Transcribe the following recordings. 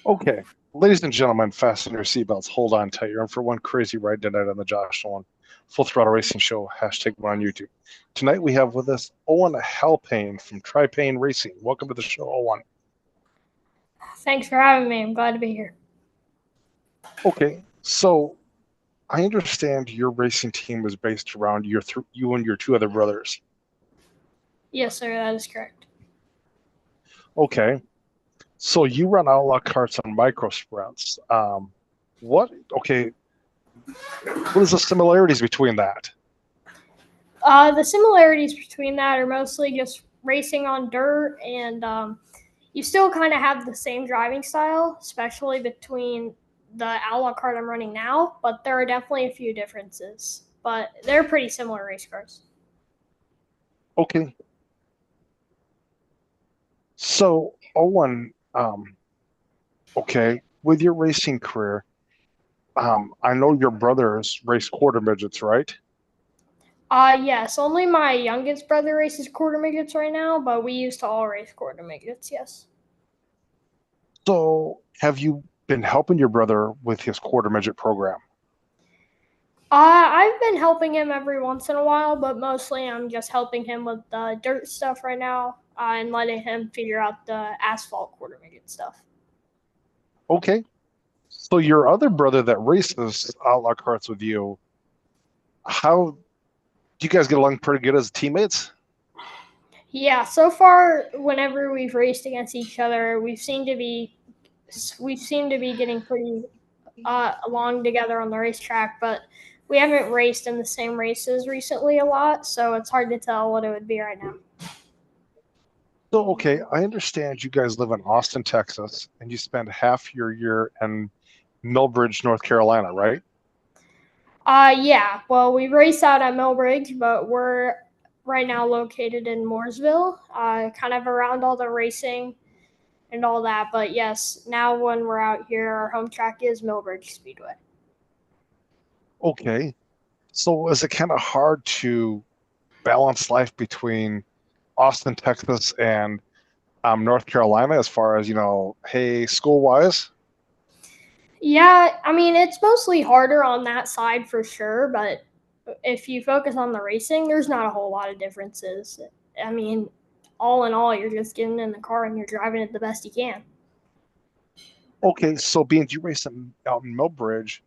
Okay, ladies and gentlemen, fasten your seatbelts. Hold on tight. You're in for one crazy ride tonight on the Josh Nolan Full Throttle Racing Show. #1 on YouTube. Tonight we have with us Owin Halpain from Tripain Racing. Welcome to the show, Owin. Thanks for having me. I'm glad to be here. Okay, so I understand your racing team was based around you and your two other brothers. Yes, sir. That is correct. Okay, so you run outlaw carts on micro sprints. What? Okay, what is the similarities between that? The similarities between that are mostly just racing on dirt, and you still kind of have the same driving style, especially between the outlaw cart I'm running now. But there are definitely a few differences. But they're pretty similar race cars. Okay. So, Owin, okay, with your racing career, I know your brothers race quarter midgets, right? Yes. Only my youngest brother races quarter midgets right now, but we used to all race quarter midgets. Yes. So, have you been helping your brother with his quarter midget program? I've been helping him every once in a while, but mostly I'm just helping him with the dirt stuff right now, and letting him figure out the asphalt quarter midget stuff. Okay. So, your other brother that races outlaw carts with you, how do you guys get along pretty good as teammates? Yeah, so far, whenever we've raced against each other, we seem to be getting pretty along together on the racetrack, but we haven't raced in the same races recently a lot, so it's hard to tell what it would be right now. So, okay, I understand you guys live in Austin, Texas, and you spend half your year in Millbridge, North Carolina, right? Yeah. Well, we race out at Millbridge, but we're right now located in Mooresville, kind of around all the racing and all that. But yes, now when we're out here, our home track is Millbridge Speedway. Okay. So, is it kind of hard to balance life between Austin, Texas, and North Carolina as far as, hey, school wise? Yeah, I mean, it's mostly harder on that side for sure, but if you focus on the racing, there's not a whole lot of differences. I mean, all in all, you're just getting in the car and you're driving it the best you can. Okay, so being you race out in Millbridge,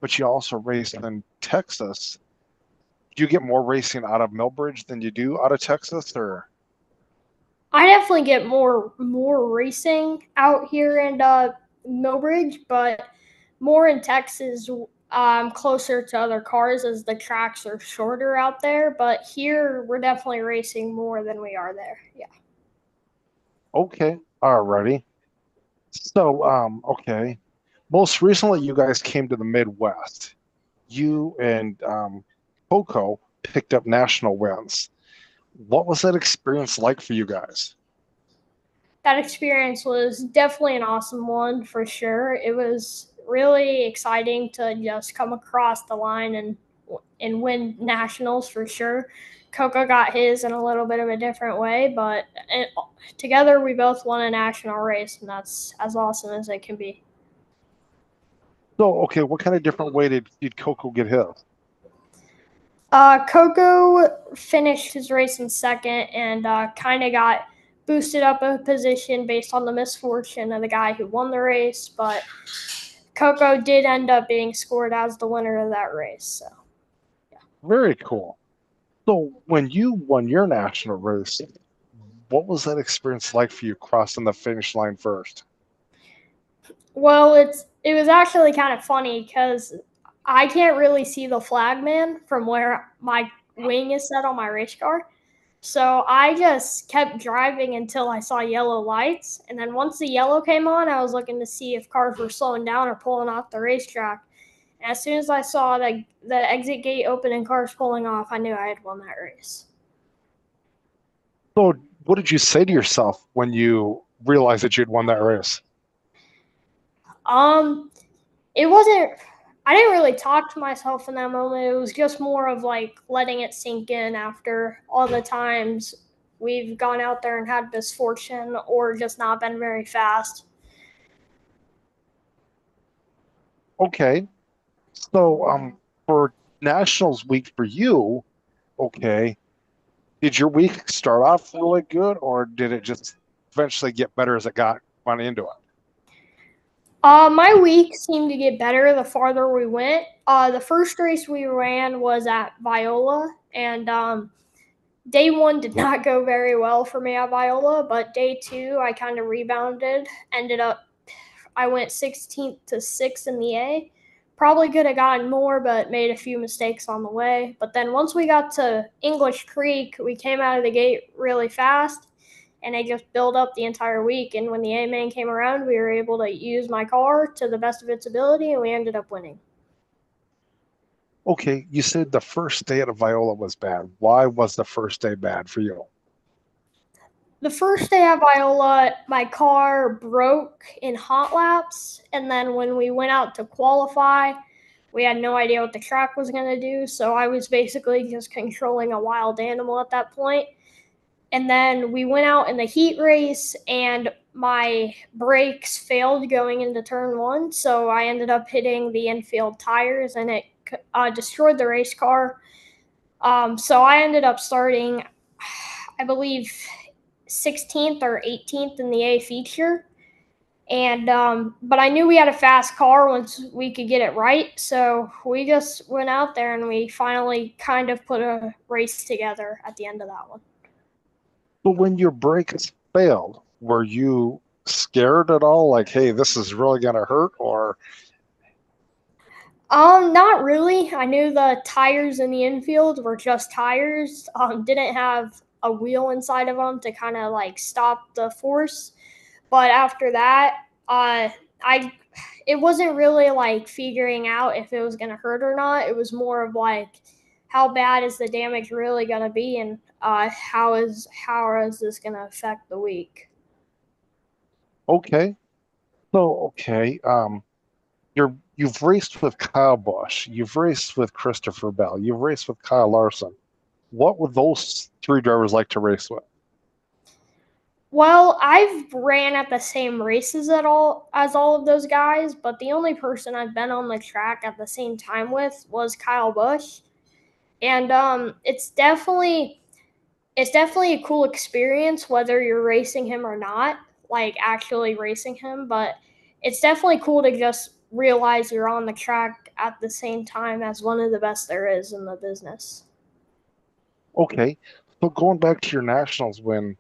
but you also race in Texas, do you get more racing out of Millbridge than you do out of Texas, or? I definitely get more racing out here in Millbridge, but more in Texas, closer to other cars as the tracks are shorter out there. But here, we're definitely racing more than we are there. Yeah. Okay, alrighty. So, okay. Most recently, you guys came to the Midwest. You and Coco picked up national wins. What was that experience like for you guys? That experience was definitely an awesome one for sure. It was really exciting to just come across the line and win nationals for sure. Coco got his in a little bit of a different way, but together we both won a national race, and that's as awesome as it can be. So, okay, what kind of different way did Coco get his? Coco finished his race in second and kind of got boosted up a position based on the misfortune of the guy who won the race, but Coco did end up being scored as the winner of that race. So, yeah. Very cool. So, when you won your national race, what was that experience like for you crossing the finish line first? Well, it was actually kind of funny because I can't really see the flagman from where my wing is set on my race car. So I just kept driving until I saw yellow lights. And then once the yellow came on, I was looking to see if cars were slowing down or pulling off the racetrack. And as soon as I saw the exit gate open and cars pulling off, I knew I had won that race. So, what did you say to yourself when you realized that you'd won that race? Um, it wasn't. I didn't really talk to myself in that moment. It was just more of like letting it sink in after all the times we've gone out there and had misfortune or just not been very fast. Okay. So, for Nationals week for you, okay, did your week start off really good, or did it just eventually get better as it got went into it? My week seemed to get better the farther we went. The first race we ran was at Viola, and day one did not go very well for me at Viola, but day two I kind of rebounded. Ended up, I went 16th to 6th in the A. Probably could have gotten more, but made a few mistakes on the way. But then once we got to English Creek, we came out of the gate really fast and I just built up the entire week. And when the A main came around, we were able to use my car to the best of its ability, and we ended up winning. Okay, you said the first day at Viola was bad. Why was the first day bad for you? The first day at Viola, my car broke in hot laps, and then when we went out to qualify, we had no idea what the track was going to do. So I was basically just controlling a wild animal at that point. And then we went out in the heat race, and my brakes failed going into turn one. So I ended up hitting the infield tires, and it destroyed the race car. So I ended up starting, I believe, 16th or 18th in the A feature. And but I knew we had a fast car once we could get it right, so we just went out there and we finally kind of put a race together at the end of that one. But when your brakes failed, were you scared at all? Like, hey, this is really gonna hurt, or Not really. I knew the tires in the infield were just tires. Didn't have a wheel inside of them to kind of like stop the force. But after that, I it wasn't really like figuring out if it was gonna hurt or not. It was more of like how bad is the damage really gonna be, and how is this gonna affect the week? okay? So okay, you've raced with Kyle Busch, you've raced with Christopher Bell, you've raced with Kyle Larson. What would those three drivers like to race with? Well, I've ran at the same races at all of those guys, but the only person I've been on the track at the same time with was Kyle Busch, and it's definitely a cool experience whether you're racing him or not, like actually racing him. But it's definitely cool to just realize you're on the track at the same time as one of the best there is in the business. Okay, so going back to your Nationals win,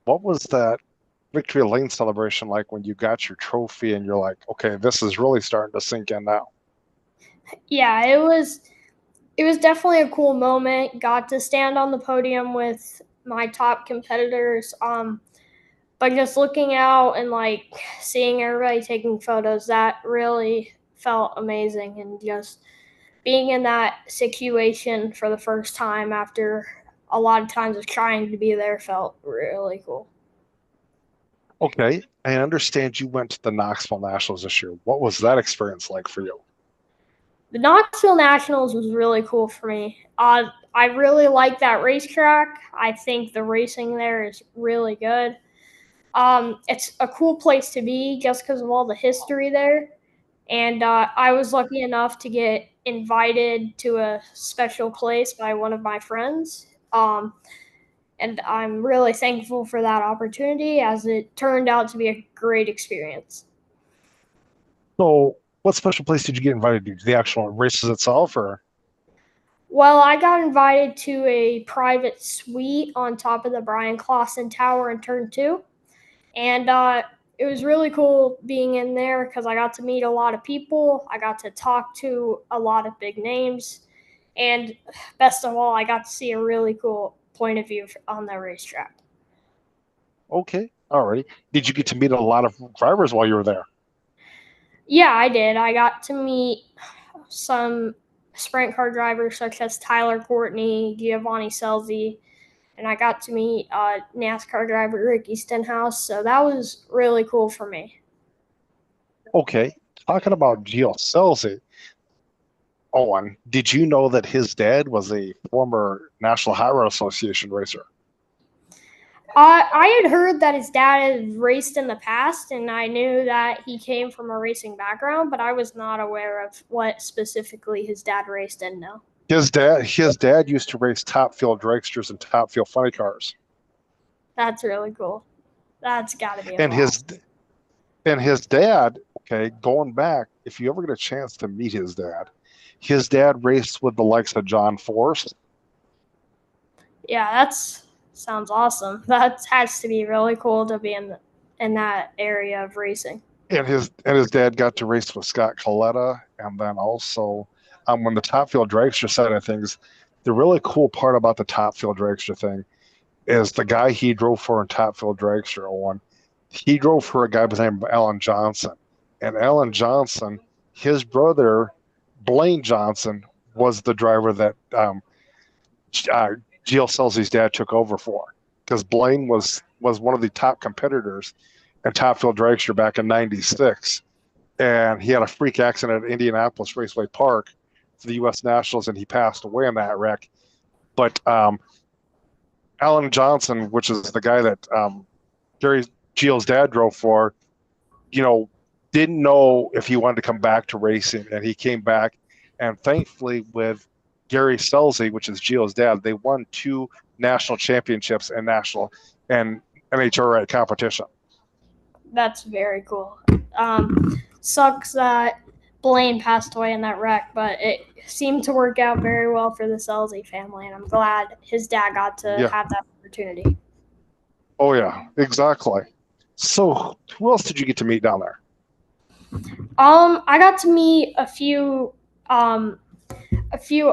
what was that victory lane celebration like when you got your trophy and you're like, okay, this is really starting to sink in now? Yeah, it was definitely a cool moment. Got to stand on the podium with my top competitors. But just looking out and like seeing everybody taking photos, that really felt amazing. And just being in that situation for the first time after a lot of times of trying to be there felt really cool. Okay, I understand you went to the Knoxville Nationals this year. What was that experience like for you? The Knoxville Nationals was really cool for me. I really like that racetrack. I think the racing there is really good. It's a cool place to be just because of all the history there. And I was lucky enough to get invited to a special place by one of my friends. And I'm really thankful for that opportunity as it turned out to be a great experience. So, what special place did you get invited to? The actual races itself, or? Well, I got invited to a private suite on top of the Brian Clausen Tower in Turn 2. And it was really cool being in there because I got to meet a lot of people. I got to talk to a lot of big names. And best of all, I got to see a really cool point of view on the racetrack. Okay, all right. Did you get to meet a lot of drivers while you were there? Yeah, I did. I got to meet some sprint car drivers such as Tyler Courtney, Giovanni Selzy, and I got to meet NASCAR driver Ricky Stenhouse. So that was really cool for me. Okay, talking about GLCs, Owen, did you know that his dad was a former National Hot Rod Association racer? I had heard that his dad had raced in the past, and I knew that he came from a racing background, but I was not aware of what specifically his dad raced in now. His dad used to race top field dragsters and top field funny cars. That's really cool. That's got to be a And his blast. and his dad, okay, going back, if you ever get a chance to meet his dad raced with the likes of John Force. Yeah, that's sounds awesome. That has to be really cool to be in that area of racing. And his dad got to race with Scott Coletta, and then also when the top field dragster side of things, the really cool part about the top field dragster thing is the guy he drove for in top field dragster one. He drove for a guy by the name of Alan Johnson, and Alan Johnson, his brother Blaine Johnson, was the driver that uh, GL Selzy's dad took over for, because Blaine was one of the top competitors in top field dragster back in '96, and he had a freak accident at Indianapolis Raceway Park for the U.S. Nationals, and he passed away in that wreck. But Alan Johnson, which is the guy that Gary Gio's dad drove for, you know, didn't know if he wanted to come back to racing, and he came back, and thankfully with Gary Selzy, which is Gio's dad, they won 2 national championships and national and NHRA competition. That's very cool. Sucks that Blaine passed away in that wreck, but it seemed to work out very well for the Selzy family, and I'm glad his dad got to Yeah. have that opportunity. Oh yeah, exactly. So who else did you get to meet down there? I got to meet a few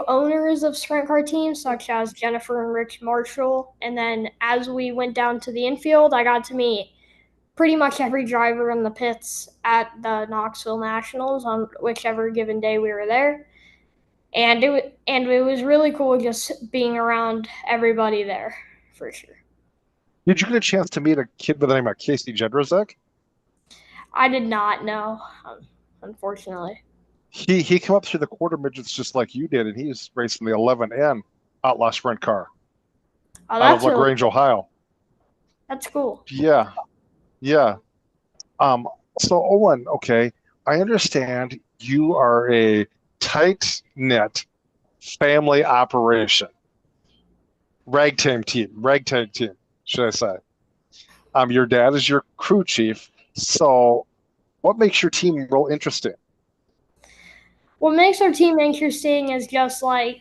owners of sprint car teams, such as Jennifer and Rich Marshall. And then as we went down to the infield, I got to meet pretty much every driver in the pits at the Knoxville Nationals on whichever given day we were there. And it was really cool just being around everybody there for sure. Did you get a chance to meet a kid by the name of Casey Jedrzak? I did not know, unfortunately. He came up through the quarter midgets just like you did, and he's racing the 11N Outlaw Sprint car Oh, out of LaGrange, Ohio. that's cool. Yeah, yeah. Um, so Owen, okay, I understand you are a tight knit family operation, ragtag team, should I say? Your dad is your crew chief. So, what makes your team real interesting? What makes our team interesting is just like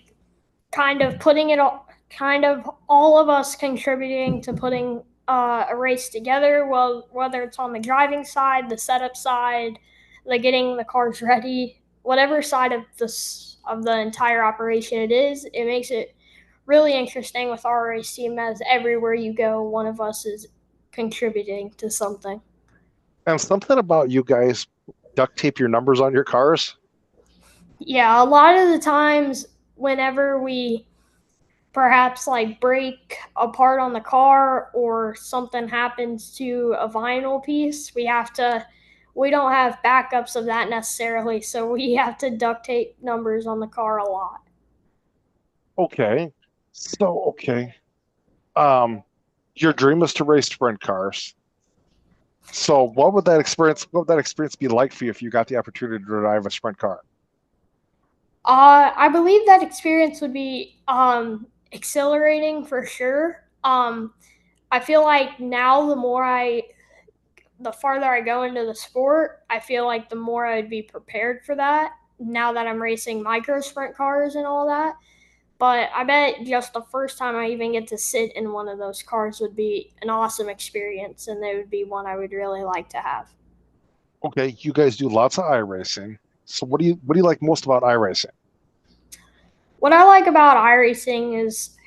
kind of all of us contributing to putting a race together. Well, whether it's on the driving side, the setup side, the getting the cars ready, whatever side of the entire operation it is, it makes it really interesting with our race team. As everywhere you go, one of us is contributing to something. And something about you guys duct tape your numbers on your cars. Yeah, a lot of the times, whenever we perhaps like break apart on the car or something happens to a vinyl piece, we don't have backups of that necessarily, so we have to duct tape numbers on the car a lot. Okay. So, okay. Um, your dream is to race sprint cars. So, what would that experience be like for you if you got the opportunity to drive a sprint car? I believe that experience would be exhilarating for sure. I feel like now the farther I go into the sport, I feel like the more I'd be prepared for that. Now that I'm racing micro sprint cars and all that, but I bet just the first time I even get to sit in one of those cars would be an awesome experience, and it would be one I would really like to have. Okay, you guys do lots of iRacing. So, what do you like most about iRacing? What I like about iRacing is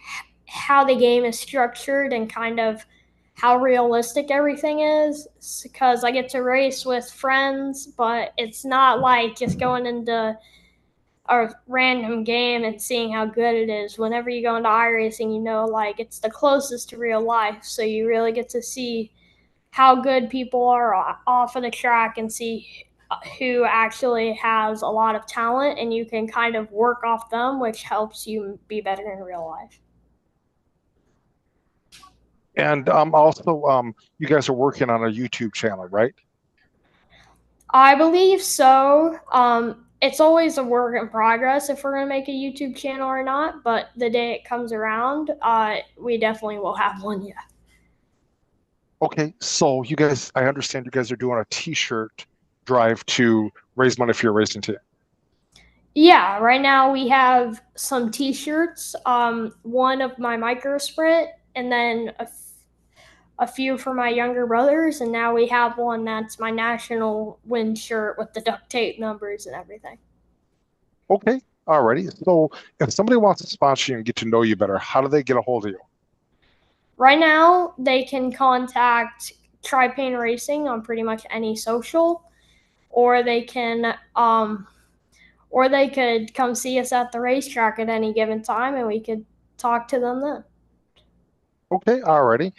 how the game is structured and kind of how realistic everything is, because I get to race with friends, but it's not like just going into a random game and seeing how good it is. Whenever you go into iRacing, you know, like it's the closest to real life, so you really get to see how good people are off of the track and see who actually has a lot of talent, and you can kind of work off them, which helps you be better in real life. And also, you guys are working on a YouTube channel, right? I believe so. It's always a work in progress if we're going to make a YouTube channel or not, but the day it comes around, we definitely will have one, yeah. Okay, so you guys, I understand you guys are doing a T-shirt drive to raise money for your racing team. Yeah, right now we have some T-shirts, one of my micro sprint, and then a few for my younger brothers, and now we have one that's my national win shirt with the duct tape numbers and everything. Okay, alrighty. So if somebody wants to sponsor you and get to know you better, how do they get a hold of you? Right now, they can contact Tripain Racing on pretty much any social, or they could come see us at the racetrack at any given time, and we could talk to them then. Okay, alrighty.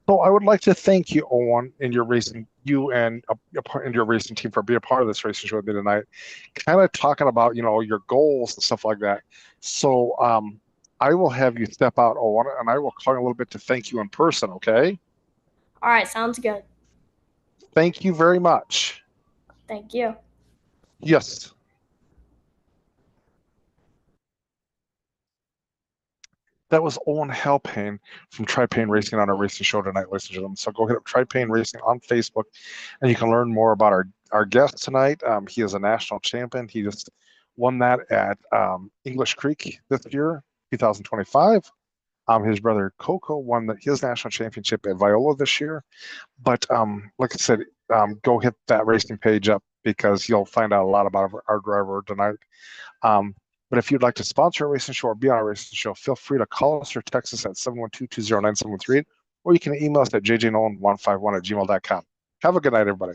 So I would like to thank you, Owen, and your racing, you and your racing team for being a part of this racing show with me tonight. Kind of talking about, your goals and stuff like that. So I will have you step out, Owen, and I will call you a little bit to thank you in person. Okay? All right, sounds good. Thank you very much. Thank you. Yes. That was Owen Halpain from Tripain Racing on our racing show tonight, ladies and gentlemen. So go hit up Tripain Racing on Facebook, and you can learn more about our guest tonight. He is a national champion. He just won that at English Creek this year, 2025. His brother Coco won his national championship at Viola this year. But like I said, go hit that racing page up because you'll find out a lot about our driver tonight. Um, but if you'd like to sponsor a racing show or be on a racing show, feel free to call us or text us at 712-209-738, or you can email us at jjnolan151@gmail.com. Have a good night, everybody.